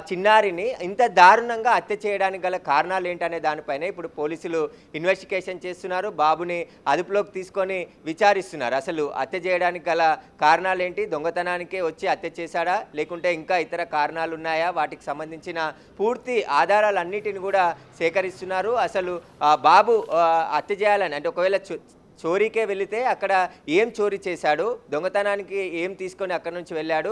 చిన్నారిని ఇంత దారుణంగా హత్య చేయడానికి గల కారణాలు ఏంటనే దానిపైన ఇప్పుడు పోలీసులు ఇన్వెస్టిగేషన్ చేస్తున్నారు. బాబుని అదుపులోకి తీసుకొని విచారిస్తున్నారు. అసలు హత్య చేయడానికి గల కారణాలు ఏంటి, దొంగతనానికే వచ్చి హత్య చేశాడా లేకుంటే ఇంకా ఇతర కారణాలు ఉన్నాయా, వాటికి సంబంధించిన పూర్తి ఆధారాలన్నిటిని కూడా సేకరిస్తున్నారు. అసలు బాబు హత్య చేయాలని అంటే ఒకవేళ చోరీకే వెళితే అక్కడ ఏం చోరీ చేశాడు, దొంగతనానికి ఏం తీసుకొని అక్కడి నుంచి వెళ్ళాడు,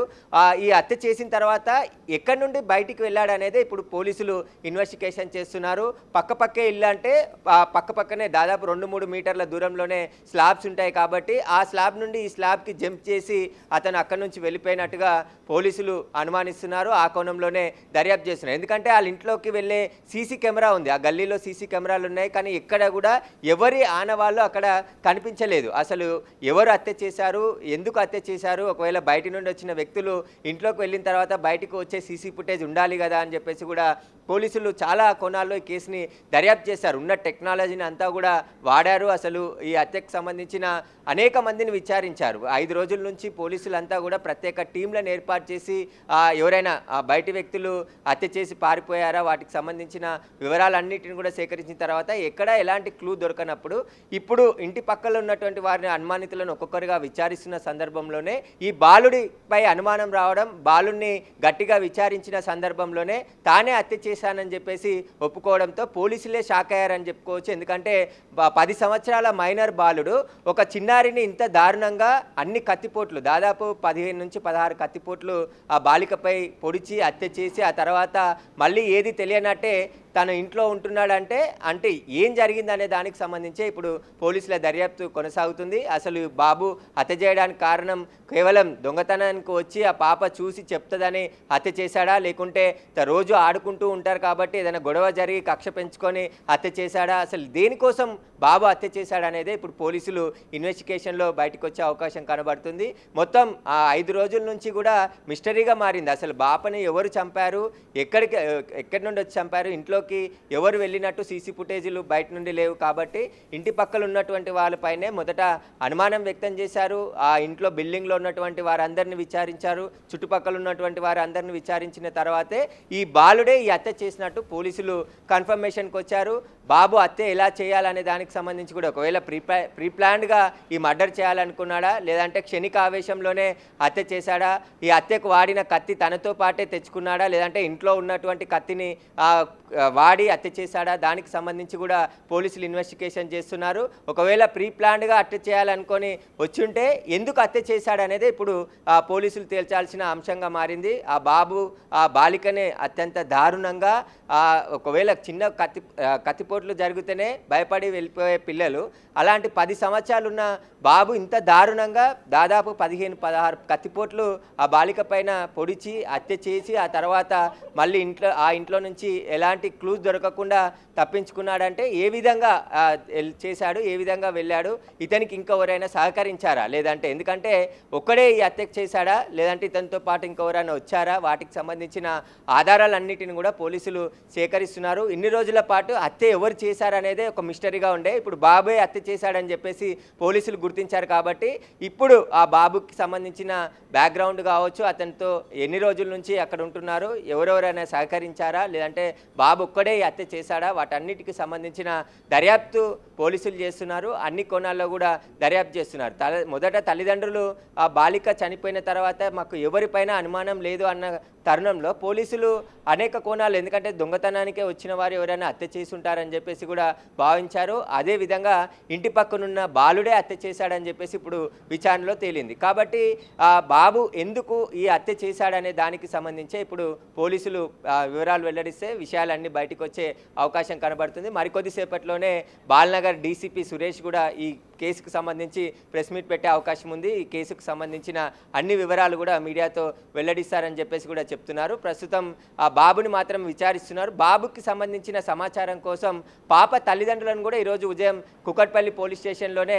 ఈ హత్య చేసిన తర్వాత ఎక్కడి నుండి బయటికి వెళ్ళాడు అనేది ఇప్పుడు పోలీసులు ఇన్వెస్టిగేషన్ చేస్తున్నారు. పక్కపక్కే ఇల్లు అంటే పక్కపక్కనే దాదాపు 2-3 మీటర్ల దూరంలోనే స్లాబ్స్ ఉంటాయి. కాబట్టి ఆ స్లాబ్ నుండి ఈ స్లాబ్కి జంప్ చేసి అతను అక్కడి నుంచి వెళ్ళిపోయినట్టుగా పోలీసులు అనుమానిస్తున్నారు. ఆ కోణంలోనే దర్యాప్తు చేస్తున్నారు. ఎందుకంటే వాళ్ళ ఇంట్లోకి వెళ్ళే సీసీ కెమెరా ఉంది, ఆ గల్లీలో సీసీ కెమెరాలు ఉన్నాయి. కానీ ఎక్కడ కూడా ఎవరి ఆనవాళ్ళు అక్కడ కనిపించలేదు. అసలు ఎవరు హత్య చేశారు, ఎందుకు హత్య చేశారు, ఒకవేళ బయట నుండి వచ్చిన వ్యక్తులు ఇంట్లోకి వెళ్ళిన తర్వాత బయటకు వచ్చే సీసీ ఫుటేజ్ ఉండాలి కదా అని చెప్పేసి కూడా పోలీసులు చాలా కోణాల్లో ఈ కేసుని దర్యాప్తు చేశారు. ఉన్న టెక్నాలజీని అంతా కూడా వాడారు. అసలు ఈ హత్యకు సంబంధించిన అనేక మందిని విచారించారు. 5 రోజుల నుంచి పోలీసులంతా కూడా ప్రత్యేక టీంలను ఏర్పాటు చేసి ఎవరైనా బయటి వ్యక్తులు హత్య చేసి పారిపోయారా వాటికి సంబంధించిన వివరాలన్నిటిని కూడా సేకరించిన తర్వాత ఎక్కడ ఎలాంటి క్లూ దొరకనప్పుడు ఇప్పుడు ఇంటి పక్కన ఉన్నటువంటి వారిని అనుమానితులను ఒక్కొక్కరిగా విచారిస్తున్న సందర్భంలోనే ఈ బాలుడిపై అనుమానం రావడం, బాలుడిని గట్టిగా విచారించిన సందర్భంలోనే తానే హత్య చేశానని చెప్పేసి ఒప్పుకోవడంతో పోలీసులే షాక్ అయ్యారని చెప్పుకోవచ్చు. ఎందుకంటే 10 సంవత్సరాల మైనర్ బాలుడు ఒక చిన్నారిని ఇంత దారుణంగా అన్ని కత్తిపోట్లు దాదాపు 15 నుంచి 16 కత్తిపోట్లు ఆ బాలికపై పొడిచి హత్య చేసి ఆ తర్వాత మళ్ళీ ఏది తెలియనట్టే తను ఇంట్లో ఉంటున్నాడంటే అంటే ఏం జరిగిందనే దానికి సంబంధించి ఇప్పుడు పోలీసుల దర్యాప్తు కొనసాగుతుంది. అసలు బాబు హత్య చేయడానికి కారణం కేవలం దొంగతనానికి వచ్చి ఆ పాప చూసి చెప్తుందని హత్య చేశాడా లేకుంటే రోజు ఆడుకుంటూ ఉంటారు కాబట్టి ఏదైనా గొడవ జరిగి కక్ష పెంచుకొని హత్య చేశాడా, అసలు దేనికోసం బాబు హత్య చేశాడనేదే ఇప్పుడు పోలీసులు ఇన్వెస్టిగేషన్లో బయటకు వచ్చే అవకాశం కనబడుతుంది. మొత్తం 5 రోజుల నుంచి కూడా మిస్టరీగా మారింది. అసలు బాపని ఎవరు చంపారు, ఎక్కడి నుండి వచ్చి చంపారు, ఇంట్లోకి ఎవరు వెళ్ళినట్టు సీసీ ఫుటేజీలు బయట నుండి లేవు. కాబట్టి ఇంటి పక్కల ఉన్నటువంటి వాళ్ళపైనే మొదట అనుమానం వ్యక్తం చేశారు. ఆ ఇంట్లో బిల్డింగ్లో ఉన్నటువంటి వారందరిని విచారించారు. చుట్టుపక్కల ఉన్నటువంటి వారందరిని విచారించిన తర్వాతే ఈ బాలుడే ఈ హత్య చేసినట్టు పోలీసులు కన్ఫర్మేషన్కి వచ్చారు. బాబు హత్య ఎలా చేయాలనే దానికి సంబంధించి కూడా ఒకవేళ ప్రీ ప్లాన్డ్గా ఈ మర్డర్ చేయాలనుకున్నాడా, లేదంటే క్షణిక ఆవేశంలోనే హత్య చేశాడా, ఈ హత్యకు వాడిన కత్తి తనతో పాటే తెచ్చుకున్నాడా, లేదంటే ఇంట్లో ఉన్నటువంటి కత్తిని వాడి హత్య చేశాడా, దానికి సంబంధించి కూడా పోలీసులు ఇన్వెస్టిగేషన్ చేస్తున్నారు. ఒకవేళ ప్రీ ప్లాన్డ్గా హత్య చేయాలనుకొని వచ్చుంటే ఎందుకు హత్య చేశాడనేది ఇప్పుడు పోలీసులు తేల్చాల్సిన అంశంగా మారింది. ఆ బాబు ఆ బాలికనే అత్యంత దారుణంగా ఒకవేళ చిన్న కత్తిపోట్లు జరిగితేనే భయపడి వెళ్ళిపోయే పిల్లలు, అలాంటి 10 సంవత్సరాలున్న బాబు ఇంత దారుణంగా దాదాపు 15-16 కత్తిపోట్లు ఆ బాలిక పైన పొడిచి హత్య చేసి ఆ తర్వాత మళ్ళీ ఇంట్లో నుంచి ఎలాంటి క్లూస్ దొరకకుండా తప్పించుకున్నాడంటే ఏ విధంగా చేశాడు, ఏ విధంగా వెళ్ళాడు, ఇతనికి ఇంకెవరైనా సహకరించారా, లేదంటే ఎందుకంటే ఒక్కడే ఈ హత్య చేశాడా, లేదంటే ఇతనితో పాటు ఇంకెవరైనా వచ్చారా, వాటికి సంబంధించిన ఆధారాలన్నిటిని కూడా పోలీసులు సేకరిస్తున్నారు. ఇన్ని రోజుల పాటు హత్య ఎవరు చేశారనేదే ఒక మిస్టరీగా ఉండే, ఇప్పుడు బాబే హత్య చేశాడని చెప్పేసి పోలీసులు గుర్తించారు. కాబట్టి ఇప్పుడు ఆ బాబుకి సంబంధించిన బ్యాక్గ్రౌండ్ కావచ్చు, అతనితో ఎన్ని రోజుల నుంచి అక్కడ ఉంటున్నారు, ఎవరెవరైనా సహకరించారా, లేదంటే బాబు ఒక్కడే ఈ హత్య చేశాడా, వాటన్నిటికి సంబంధించిన దర్యాప్తు పోలీసులు చేస్తున్నారు. అన్ని కోణాల్లో కూడా దర్యాప్తు చేస్తున్నారు. మొదట తల్లిదండ్రులు ఆ బాలిక చనిపోయిన తర్వాత మాకు ఎవరిపైన అనుమానం లేదు అన్న తరుణంలో పోలీసులు అనేక కోణాలు, ఎందుకంటే దొంగతనానికే వచ్చిన వారు ఎవరైనా హత్య చేసి ఉంటారని చెప్పేసి కూడా భావించారు. అదేవిధంగా ఇంటి పక్కనున్న బాలుడే హత్య చేశాడని చెప్పేసి ఇప్పుడు విచారణలో తేలింది. కాబట్టి ఆ బాబు ఎందుకు ఈ హత్య చేశాడనే దానికి సంబంధించి ఇప్పుడు పోలీసులు వివరాలు వెల్లడిస్తే విషయాలన్నీ బయటకు వచ్చే అవకాశం కనబడుతుంది. మరికొద్దిసేపట్లోనే బాలనగర్ డీసీపీ సురేష్ కూడా ఈ కేసుకు సంబంధించి ప్రెస్ మీట్ పెట్టే అవకాశం ఉంది. ఈ కేసుకు సంబంధించిన అన్ని వివరాలు కూడా మీడియాతో వెల్లడిస్తారని చెప్పేసి కూడా చెప్తున్నారు. ప్రస్తుతం ఆ బాబుని మాత్రం విచారిస్తున్నారు. బాబుకి సంబంధించిన సమాచారం కోసం పాప తల్లిదండ్రులను కూడా ఈరోజు ఉదయం కుకట్పల్లి పోలీస్ స్టేషన్లోనే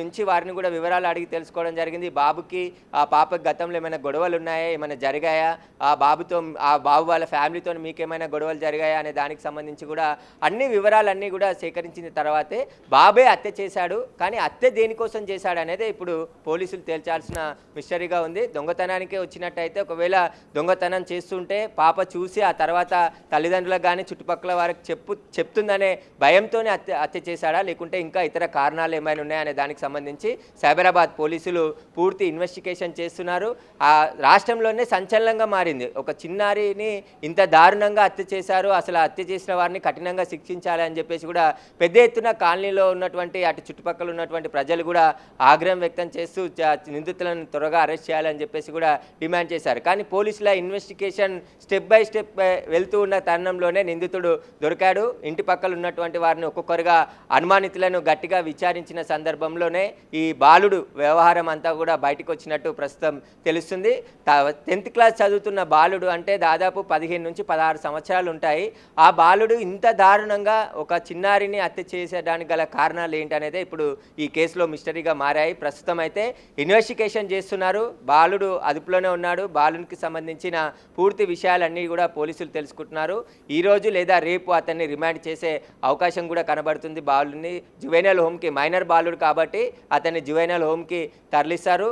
ఉంచి వారిని కూడా వివరాలు అడిగి తెలుసుకోవడం జరిగింది. బాబుకి ఆ పాపకి గతంలో ఏమైనా గొడవలు ఉన్నాయా, ఏమైనా జరిగాయా, ఆ బాబు వాళ్ళ ఫ్యామిలీతో మీకేమైనా గొడవలు జరిగాయా అనే దానికి సంబంధించి కూడా అన్ని వివరాలన్నీ కూడా సేకరించిన తర్వాతే బాబే హత్య చేశాడు, కానీ హత్య దేనికోసం చేశాడు అనేది ఇప్పుడు పోలీసులు తేల్చాల్సిన మిస్టరీగా ఉంది. దొంగతనానికే వచ్చినట్టయితే ఒకవేళ దొంగతనం చేస్తుంటే పాప చూసి ఆ తర్వాత తల్లిదండ్రులకు కానీ చుట్టుపక్కల వారికి చెప్తుందనే భయంతోనే హత్య చేశాడా, లేకుంటే ఇంకా ఇతర కారణాలు ఏమైనా ఉన్నాయనే దానికి సంబంధించి సైబరాబాద్ పోలీసులు పూర్తి ఇన్వెస్టిగేషన్ చేస్తున్నారు. ఆ రాష్ట్రంలోనే సంచలనంగా మారింది. ఒక చిన్నారిని ఇంత దారుణంగా హత్య చేశారు, అసలు హత్య చేసిన వారిని కఠినంగా శిక్షించాలని చెప్పేసి కూడా పెద్ద ఎత్తున కాలనీలో ఉన్నటువంటి అటు చుట్టుపక్కల ఉన్నటువంటి ప్రజలు కూడా ఆగ్రహం వ్యక్తం చేస్తూ నిందితులను త్వరగా అరెస్ట్ చేయాలని చెప్పేసి కూడా డిమాండ్ చేశారు. కానీ పోలీసుల ఇన్వెస్టిగేషన్ స్టెప్ బై స్టెప్ వెళ్తూ ఉన్న తరుణంలోనే నిందితుడు దొరికాడు. ఇంటి పక్కల ఉన్నటువంటి వారిని ఒక్కొక్కరుగా అనుమానితులను గట్టిగా విచారించిన సందర్భంలోనే ఈ బాలుడు వ్యవహారం అంతా కూడా బయటకు వచ్చినట్టు ప్రస్తుతం తెలుస్తుంది. 10th క్లాస్ చదువుతున్న బాలుడు అంటే దాదాపు 15 నుంచి 16 సంవత్సరాలు ఉంటాయి. ఆ బాలుడు ఇంత దారుణంగా ఒక చిన్నారిని హత్య చేసేయడానికి గల కారణాలు ఏంటనేదే ఇప్పుడు ఈ కేసులో మిస్టరీగా మారాయి. ప్రస్తుతం అయితే ఇన్వెస్టిగేషన్ చేస్తున్నారు. బాలుడు అదుపులోనే ఉన్నాడు. బాలునికి సంబంధించిన పూర్తి విషయాలన్నీ కూడా పోలీసులు తెలుసుకుంటున్నారు. ఈరోజు లేదా రేపు అతన్ని రిమాండ్ చేసే అవకాశం కూడా కనబడుతుంది. బాలుని జువెనైల్ హోమ్కి, మైనర్ బాలుడు కాబట్టి అతన్ని జువెనైల్ హోమ్కి తరలిస్తారు.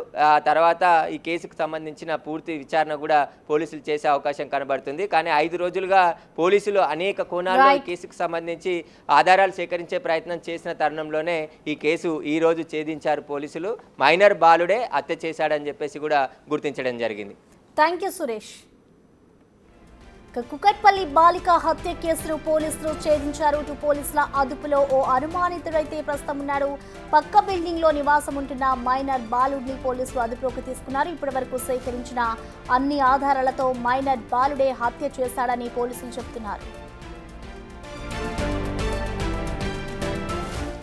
తర్వాత ఈ కేసుకు సంబంధించిన పూర్తి విచారణ కూడా పోలీసులు చేసే అవకాశం కనబడుతుంది. కానీ 5 రోజులుగా పోలీసులు అనేక కోణాల్లో ఈ కేసుకు సంబంధించి ఆధారాలు సేకరించే ప్రయత్నం చేసిన తరుణంలోనే ఈ కేసు ఈ రోజు ఛేదించారు పోలీసులు. మైనర్ బాలుడే హత్య చేశాడని చెప్పేసి కూడా గుర్తించడం జరిగింది. Thank you Suresh. కుకట్పల్లి బాలిక హత్య కేసును పోలీసులు ఛేదించారు. ఇటు పోలీసుల అదుపులో ఓ అనుమానితుడైతే ప్రస్తుతం ఉన్నాడు. పక్క బిల్డింగ్ లో నివాసం ఉంటున్న మైనర్ బాలుడిని పోలీసులు అదుపులోకి తీసుకున్నారు. ఇప్పటి వరకు సేకరించిన అన్ని ఆధారాలతో మైనర్ బాలుడే హత్య చేశాడని పోలీసులు చెబుతున్నారు.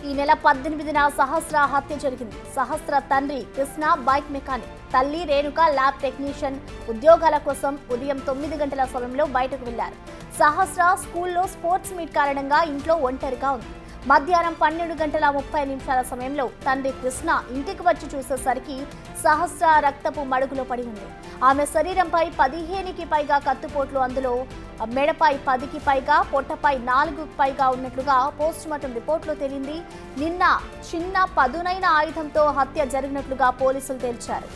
ఈ నెల 18న సహస్ర హత్య జరిగింది. సహస్ర తండ్రి కృష్ణ బైక్ మెకానిక్, తల్లి రేణుక ల్యాబ్ టెక్నీషియన్ ఉద్యోగాల కోసం ఉదయం 9 గంటల సమయంలో బయటకు వెళ్లారు. సహస్ర స్కూల్లో స్పోర్ట్స్ మీట్ కారణంగా ఇంట్లో ఒంటరిగా ఉంది. మధ్యాహ్నం 12 గంటల 30 నిమిషాల సమయంలో తండ్రి కృష్ణ ఇంటికి వచ్చి చూసేసరికి సహస్ర రక్తపు మడుగులో పడి ఉంది. ఆమె శరీరంపై 15కి పైగా కత్తిపోట్లు, అందులో మెడపై 10కి పైగా, పొట్టపై 4కి పైగా ఉన్నట్లుగా పోస్టుమార్టం రిపోర్టులో తేలింది. నిన్న చిన్న పదునైన ఆయుధంతో హత్య జరిగినట్లుగా పోలీసులు తేల్చారు.